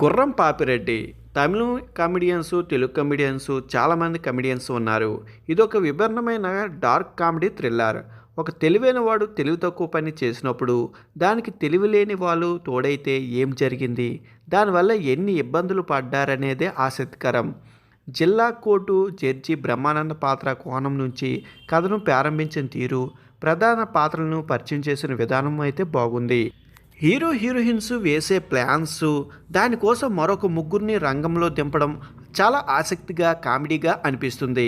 గుర్రం పాపిరెడ్డి తమిళ comedians, Telugu comedians చాలామంది comedians ఉన్నారు. ఇదొక విభిన్నమైన డార్క్ కామెడీ థ్రిల్లర్. ఒక తెలివైన వాడు తెలివి తక్కువ పని చేసినప్పుడు దానికి తెలివి లేని వాళ్ళు తోడైతే ఏం జరిగింది, దానివల్ల ఎన్ని ఇబ్బందులు పడ్డారనేదే ఆసక్తికరం. జిల్లా కోర్టు జడ్జి బ్రహ్మానంద పాత్ర కోణం నుంచి కథను ప్రారంభించిన తీరు, ప్రధాన పాత్రలను పరిచయం చేసిన విధానం అయితే బాగుంది. హీరో హీరోయిన్స్ వేసే ప్లాన్స్, దానికోసం మరొక ముగ్గురిని రంగంలో దింపడం చాలా ఆసక్తిగా కామెడీగా అనిపిస్తుంది.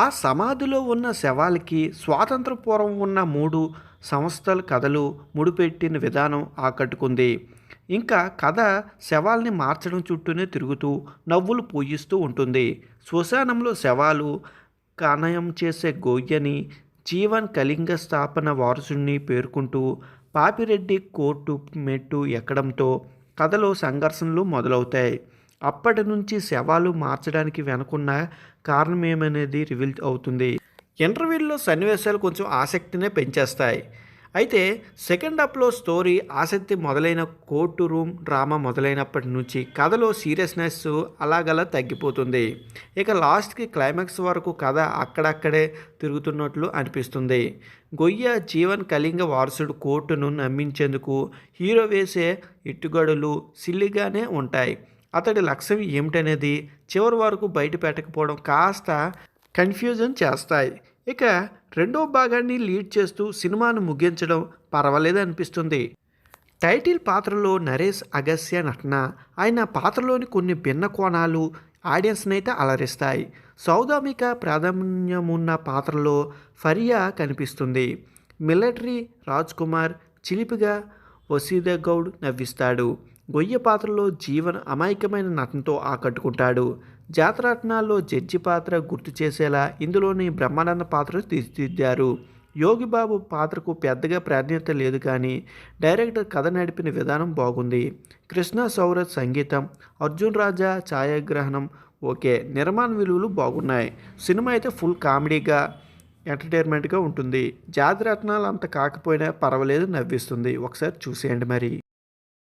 ఆ సమాధిలో ఉన్న శవాలకి స్వాతంత్ర పూర్వం ఉన్న 3 సంస్థల కథలు ముడిపెట్టిన విధానం ఆకట్టుకుంది. ఇంకా కథ శవాల్ని మార్చడం చుట్టూనే తిరుగుతూ నవ్వులు పూయిస్తూ ఉంటుంది. శ్మశానంలో శవాలు కానయం చేసే గొయ్యని జీవన్ కళింగ స్థాపన వారసుడిని పేర్కొంటూ పాపిరెడ్డి కోర్టు మెట్టు ఎక్కడంతో కథలో సంఘర్షణలు మొదలవుతాయి. అప్పటి నుంచి శవాలు మార్చడానికి వెనుకున్న కారణమేమనేది రివీల్ అవుతుంది. ఇంటర్వ్యూల్లో సన్నివేశాలు కొంచెం ఆసక్తినే పెంచేస్తాయి. అయితే సెకండ్ హాఫ్లో స్టోరీ ఆసక్తి మొదలైన కోర్టు రూమ్ డ్రామా మొదలైనప్పటి నుంచి కథలో సీరియస్నెస్ అలాగలా తగ్గిపోతుంది. ఇక లాస్ట్కి క్లైమాక్స్ వరకు కథ అక్కడక్కడే తిరుగుతున్నట్లు అనిపిస్తుంది. గొయ్య జీవన్ కళింగ వారసుడు కోర్టును నమ్మించేందుకు హీరో వేసే ఎత్తుగడలు సిల్లిగానే ఉంటాయి. అతడి లక్ష్యం ఏమిటనేది చివరి వరకు బయట పెట్టకపోవడం కాస్త కన్ఫ్యూజన్ చేస్తాయి. ఇక రెండో భాగాన్ని లీడ్ చేస్తూ సినిమాను ముగించడం పర్వాలేదు అనిపిస్తుంది. టైటిల్ పాత్రలో నరేష్ అగస్య నటన, ఆయన పాత్రలోని కొన్ని భిన్న కోణాలు ఆడియన్స్ని అయితే అలరిస్తాయి. సౌదామిక ప్రాధాన్యమున్న పాత్రలో ఫరియా కనిపిస్తుంది. మిలిటరీ రాజ్ కుమార్ చిలిపిగా వసీదగౌడ్ నవ్విస్తాడు. గొయ్య పాత్రలో జీవన్ అమాయకమైన నటనతో ఆకట్టుకుంటాడు. జాతరత్నాల్లో జడ్జి పాత్ర గుర్తు చేసేలా ఇందులోని బ్రహ్మానంద పాత్ర తీర్చిదిద్దారు. యోగిబాబు పాత్రకు పెద్దగా ప్రాధాన్యత లేదు, కానీ డైరెక్టర్ కథ నడిపిన విధానం బాగుంది. కృష్ణ సౌరత్ సంగీతం, అర్జున్ రాజా ఛాయాగ్రహణం ఓకే, నిర్మాణ విలువలు బాగున్నాయి. సినిమా అయితే ఫుల్ కామెడీగా ఎంటర్టైన్మెంట్గా ఉంటుంది. జాతిరత్నాలు అంత కాకపోయినా పర్వాలేదు, నవ్విస్తుంది. ఒకసారి చూసేయండి మరి.